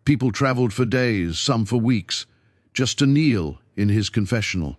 People traveled for days, some for weeks, just to kneel in his confessional.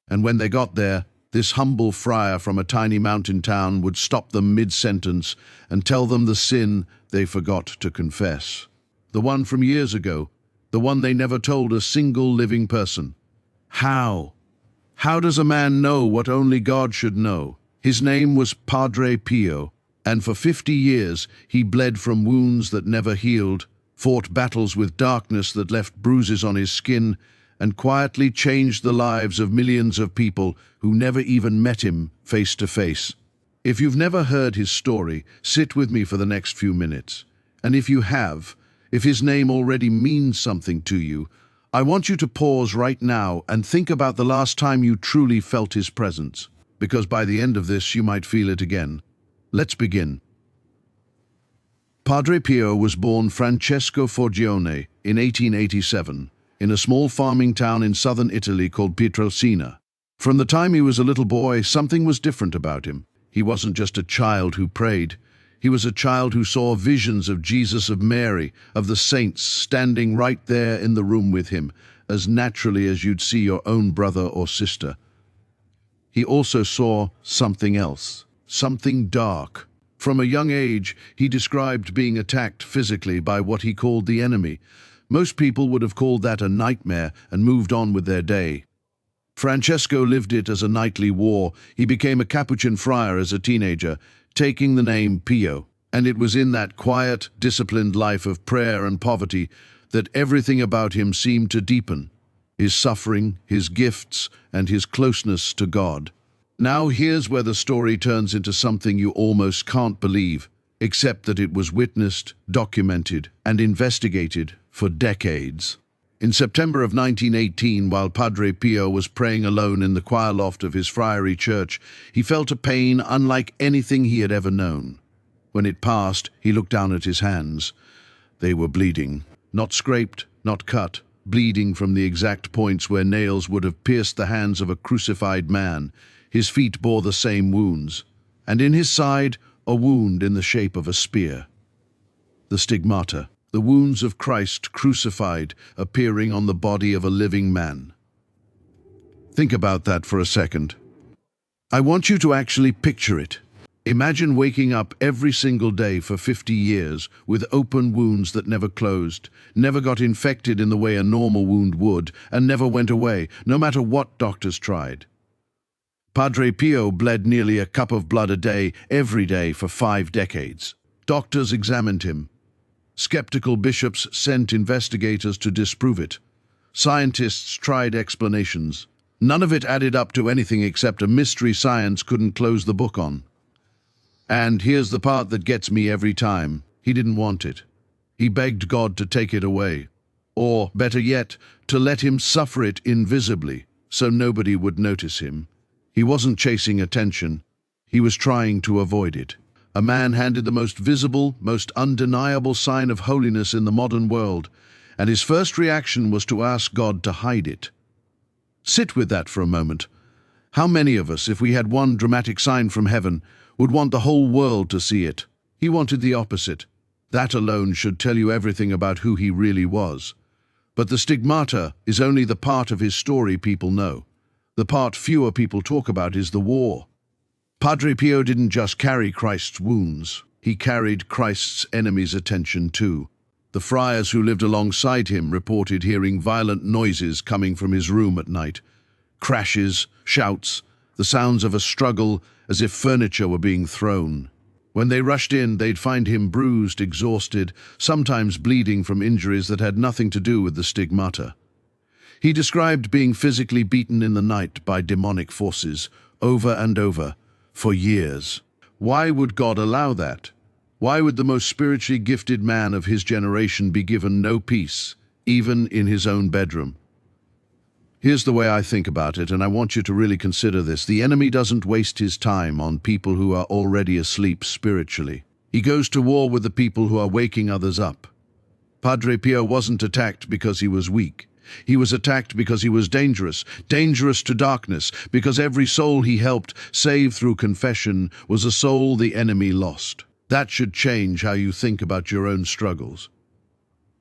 And when they got there, this humble friar from a tiny mountain town would stop them mid-sentence and tell them the sin they forgot to confess. The one from years ago, the one they never told a single living person. How? How does a man know what only God should know? His name was Padre Pio, and for 50 years he bled from wounds that never healed, fought battles with darkness that left bruises on his skin, and quietly changed the lives of millions of people who never even met him face to face. If you've never heard his story, sit with me for the next few minutes. And if you have, if his name already means something to you, I want you to pause right now and think about the last time you truly felt his presence, because by the end of this you might feel it again. Let's begin. Padre Pio was born Francesco Forgione in 1887 in a small farming town in southern Italy called Pietrelcina. From the time he was a little boy, something was different about him. He wasn't just a child who prayed. He was a child who saw visions of Jesus, of Mary, of the saints standing right there in the room with him, as naturally as you'd see your own brother or sister. He also saw something else, something dark. From a young age, he described being attacked physically by what he called the enemy. Most people would have called that a nightmare and moved on with their day. Francesco lived it as a nightly war. He became a Capuchin friar as a teenager, taking the name Pio. And it was in that quiet, disciplined life of prayer and poverty that everything about him seemed to deepen. His suffering, his gifts, and his closeness to God. Now here's where the story turns into something you almost can't believe, except that it was witnessed, documented, and investigated for decades. In September of 1918, while Padre Pio was praying alone in the choir loft of his friary church, he felt a pain unlike anything he had ever known. When it passed, he looked down at his hands. They were bleeding. Not scraped, not cut, bleeding from the exact points where nails would have pierced the hands of a crucified man. His feet bore the same wounds, and in his side, a wound in the shape of a spear. The stigmata, the wounds of Christ crucified, appearing on the body of a living man. Think about that for a second. I want you to actually picture it. Imagine waking up every single day for 50 years with open wounds that never closed, never got infected in the way a normal wound would, and never went away, no matter what doctors tried. Padre Pio bled nearly a cup of blood a day, every day for 5 decades. Doctors examined him. Skeptical bishops sent investigators to disprove it. Scientists tried explanations. None of it added up to anything except a mystery science couldn't close the book on. And here's the part that gets me every time. He didn't want it. He begged God to take it away. Or, better yet, to let him suffer it invisibly, so nobody would notice him. He wasn't chasing attention. He was trying to avoid it. A man handed the most visible, most undeniable sign of holiness in the modern world, and his first reaction was to ask God to hide it. Sit with that for a moment. How many of us, if we had one dramatic sign from heaven, would want the whole world to see it? He wanted the opposite. That alone should tell you everything about who he really was. But the stigmata is only the part of his story people know. The part fewer people talk about is the war. Padre Pio didn't just carry Christ's wounds. He carried Christ's enemies' attention too. The friars who lived alongside him reported hearing violent noises coming from his room at night. Crashes, shouts, the sounds of a struggle as if furniture were being thrown. When they rushed in, they'd find him bruised, exhausted, sometimes bleeding from injuries that had nothing to do with the stigmata. He described being physically beaten in the night by demonic forces, over and over, for years. Why would God allow that? Why would the most spiritually gifted man of his generation be given no peace, even in his own bedroom? Here's the way I think about it, and I want you to really consider this. The enemy doesn't waste his time on people who are already asleep spiritually. He goes to war with the people who are waking others up. Padre Pio wasn't attacked because he was weak. He was attacked because he was dangerous, dangerous to darkness, because every soul he helped save through confession was a soul the enemy lost. That should change how you think about your own struggles.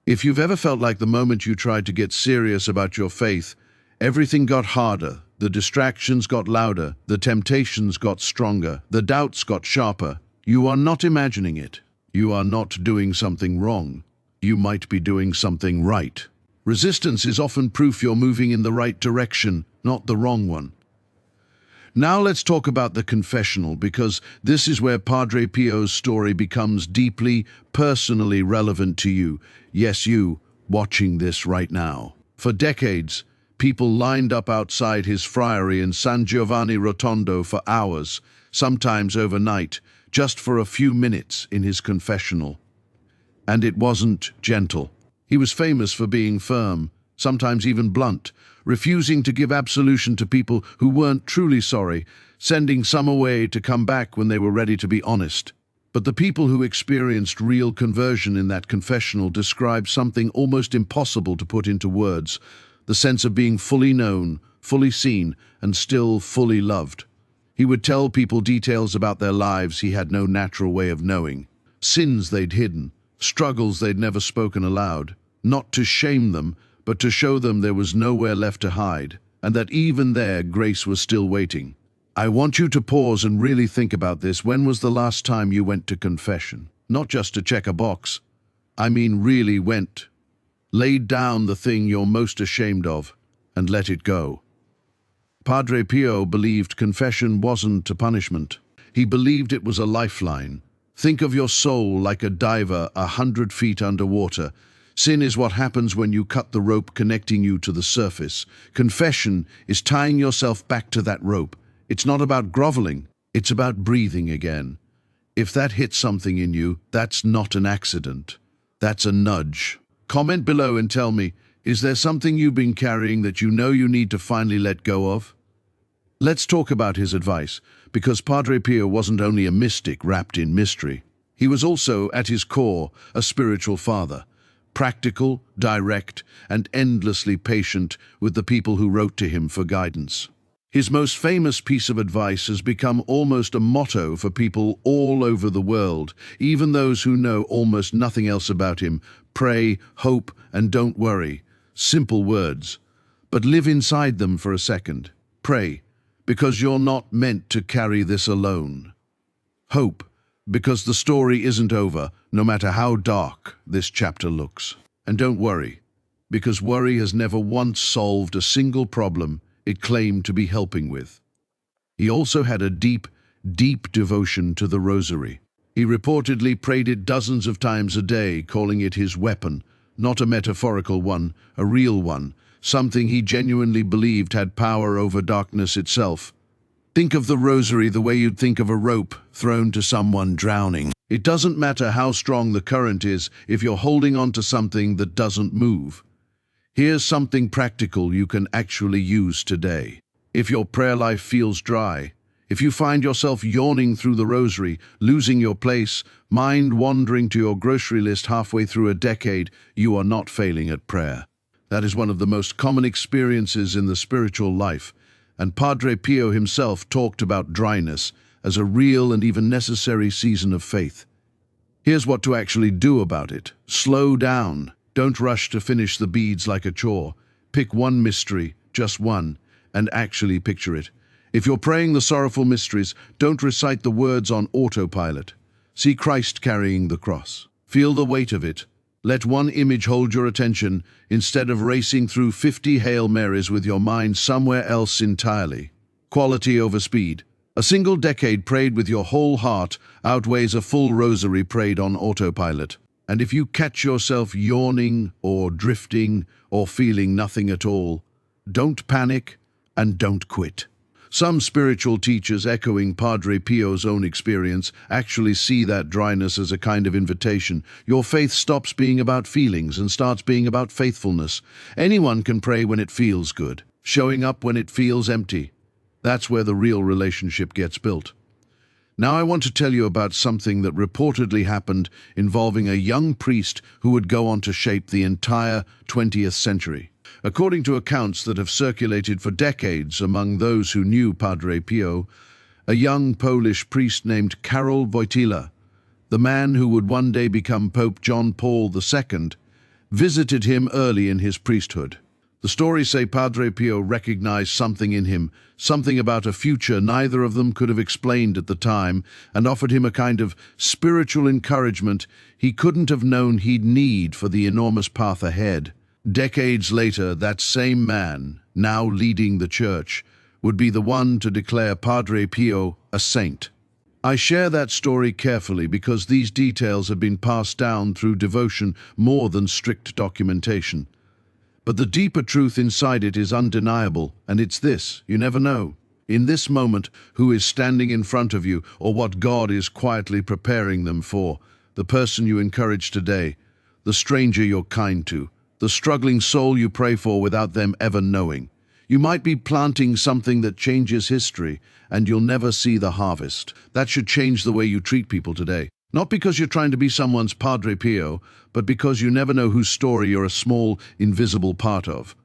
If you've ever felt like the moment you tried to get serious about your faith, everything got harder, the distractions got louder, the temptations got stronger, the doubts got sharper, you are not imagining it. You are not doing something wrong. You might be doing something right. Resistance is often proof you're moving in the right direction, not the wrong one. Now let's talk about the confessional, because this is where Padre Pio's story becomes deeply, personally relevant to you. Yes, you, watching this right now. For decades, people lined up outside his friary in San Giovanni Rotondo for hours, sometimes overnight, just for a few minutes in his confessional. And it wasn't gentle. He was famous for being firm, sometimes even blunt, refusing to give absolution to people who weren't truly sorry, sending some away to come back when they were ready to be honest. But the people who experienced real conversion in that confessional described something almost impossible to put into words, the sense of being fully known, fully seen, and still fully loved. He would tell people details about their lives he had no natural way of knowing, sins they'd hidden, struggles they'd never spoken aloud, not to shame them, but to show them there was nowhere left to hide, and that even there grace was still waiting. I want you to pause and really think about this. When was the last time you went to confession? Not just to check a box. I mean really went. Laid down the thing you're most ashamed of, and let it go. Padre Pio believed confession wasn't a punishment. He believed it was a lifeline. Think of your soul like a diver 100 feet underwater. Sin is what happens when you cut the rope connecting you to the surface. Confession is tying yourself back to that rope. It's not about groveling, it's about breathing again. If that hits something in you, that's not an accident. That's a nudge. Comment below and tell me, is there something you've been carrying that you know you need to finally let go of? Let's talk about his advice, because Padre Pio wasn't only a mystic wrapped in mystery. He was also, at his core, a spiritual father. Practical, direct, and endlessly patient with the people who wrote to him for guidance. His most famous piece of advice has become almost a motto for people all over the world, even those who know almost nothing else about him. Pray, hope, and don't worry. Simple words. But live inside them for a second. Pray, because you're not meant to carry this alone. Hope, because the story isn't over, no matter how dark this chapter looks. And don't worry, because worry has never once solved a single problem it claimed to be helping with. He also had a deep, deep devotion to the rosary. He reportedly prayed it dozens of times a day, calling it his weapon, not a metaphorical one, a real one, something he genuinely believed had power over darkness itself. Think of the rosary the way you'd think of a rope thrown to someone drowning. It doesn't matter how strong the current is if you're holding on to something that doesn't move. Here's something practical you can actually use today. If your prayer life feels dry, if you find yourself yawning through the rosary, losing your place, mind wandering to your grocery list halfway through a decade, you are not failing at prayer. That is one of the most common experiences in the spiritual life, and Padre Pio himself talked about dryness as a real and even necessary season of faith. Here's what to actually do about it. Slow down. Don't rush to finish the beads like a chore. Pick one mystery, just one, and actually picture it. If you're praying the sorrowful mysteries, don't recite the words on autopilot. See Christ carrying the cross. Feel the weight of it. Let one image hold your attention instead of racing through 50 Hail Marys with your mind somewhere else entirely. Quality over speed. A single decade prayed with your whole heart outweighs a full rosary prayed on autopilot. And if you catch yourself yawning or drifting or feeling nothing at all, don't panic and don't quit. Some spiritual teachers, echoing Padre Pio's own experience, actually see that dryness as a kind of invitation. Your faith stops being about feelings and starts being about faithfulness. Anyone can pray when it feels good, showing up when it feels empty. That's where the real relationship gets built. Now I want to tell you about something that reportedly happened involving a young priest who would go on to shape the entire 20th century. According to accounts that have circulated for decades among those who knew Padre Pio, a young Polish priest named Karol Wojtyla, the man who would one day become Pope John Paul II, visited him early in his priesthood. The stories say Padre Pio recognized something in him, something about a future neither of them could have explained at the time, and offered him a kind of spiritual encouragement he couldn't have known he'd need for the enormous path ahead. Decades later, that same man, now leading the church, would be the one to declare Padre Pio a saint. I share that story carefully because these details have been passed down through devotion more than strict documentation. But the deeper truth inside it is undeniable, and it's this: you never know, in this moment, who is standing in front of you or what God is quietly preparing them for. The person you encourage today, the stranger you're kind to, the struggling soul you pray for without them ever knowing. You might be planting something that changes history, and you'll never see the harvest. That should change the way you treat people today. Not because you're trying to be someone's Padre Pio, but because you never know whose story you're a small, invisible part of.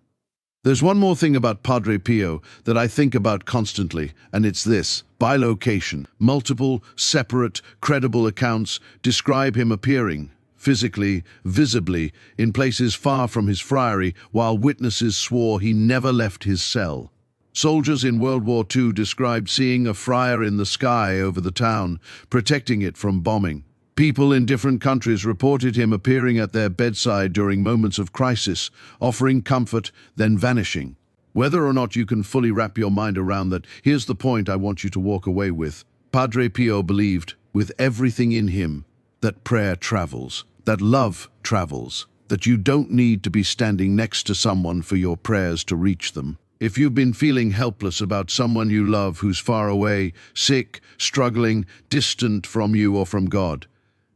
There's one more thing about Padre Pio that I think about constantly, and it's this: bilocation. Multiple, separate, credible accounts describe him appearing, physically, visibly, in places far from his friary, while witnesses swore he never left his cell. Soldiers in World War II described seeing a friar in the sky over the town, protecting it from bombing. People in different countries reported him appearing at their bedside during moments of crisis, offering comfort, then vanishing. Whether or not you can fully wrap your mind around that, here's the point I want you to walk away with. Padre Pio believed, with everything in him, that prayer travels, that love travels, that you don't need to be standing next to someone for your prayers to reach them. If you've been feeling helpless about someone you love who's far away, sick, struggling, distant from you or from God,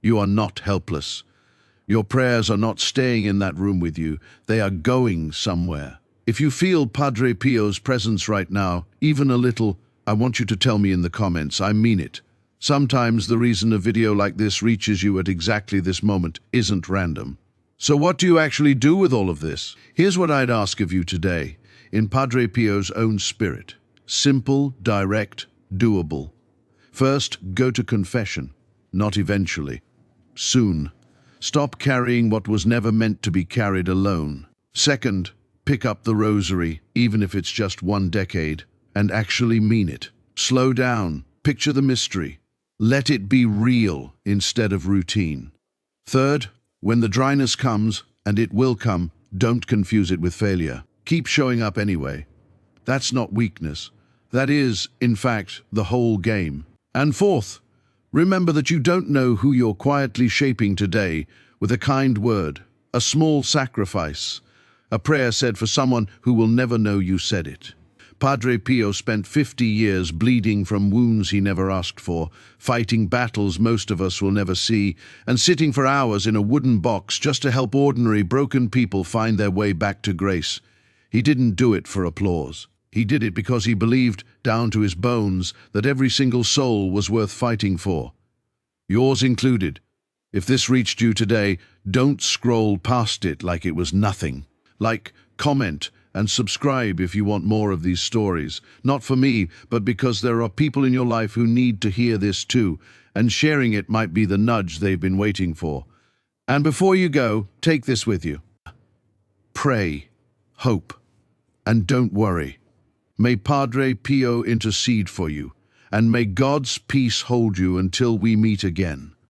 you are not helpless. Your prayers are not staying in that room with you, they are going somewhere. If you feel Padre Pio's presence right now, even a little, I want you to tell me in the comments. I mean it. Sometimes the reason a video like this reaches you at exactly this moment isn't random. So what do you actually do with all of this? Here's what I'd ask of you today, in Padre Pio's own spirit. Simple, direct, doable. First, go to confession. Not eventually. Soon. Stop carrying what was never meant to be carried alone. Second, pick up the rosary, even if it's just one decade, and actually mean it. Slow down. Picture the mystery. Let it be real instead of routine. Third, when the dryness comes, and it will come, don't confuse it with failure. Keep showing up anyway. That's not weakness. That is, in fact, the whole game. And fourth, remember that you don't know who you're quietly shaping today with a kind word, a small sacrifice, a prayer said for someone who will never know you said it. Padre Pio spent 50 years bleeding from wounds he never asked for, fighting battles most of us will never see, and sitting for hours in a wooden box just to help ordinary, broken people find their way back to grace. He didn't do it for applause. He did it because he believed, down to his bones, that every single soul was worth fighting for. Yours included. If this reached you today, don't scroll past it like it was nothing. Like, comment, and subscribe if you want more of these stories. Not for me, but because there are people in your life who need to hear this too, and sharing it might be the nudge they've been waiting for. And before you go, take this with you. Pray, hope, and don't worry. May Padre Pio intercede for you, and may God's peace hold you until we meet again.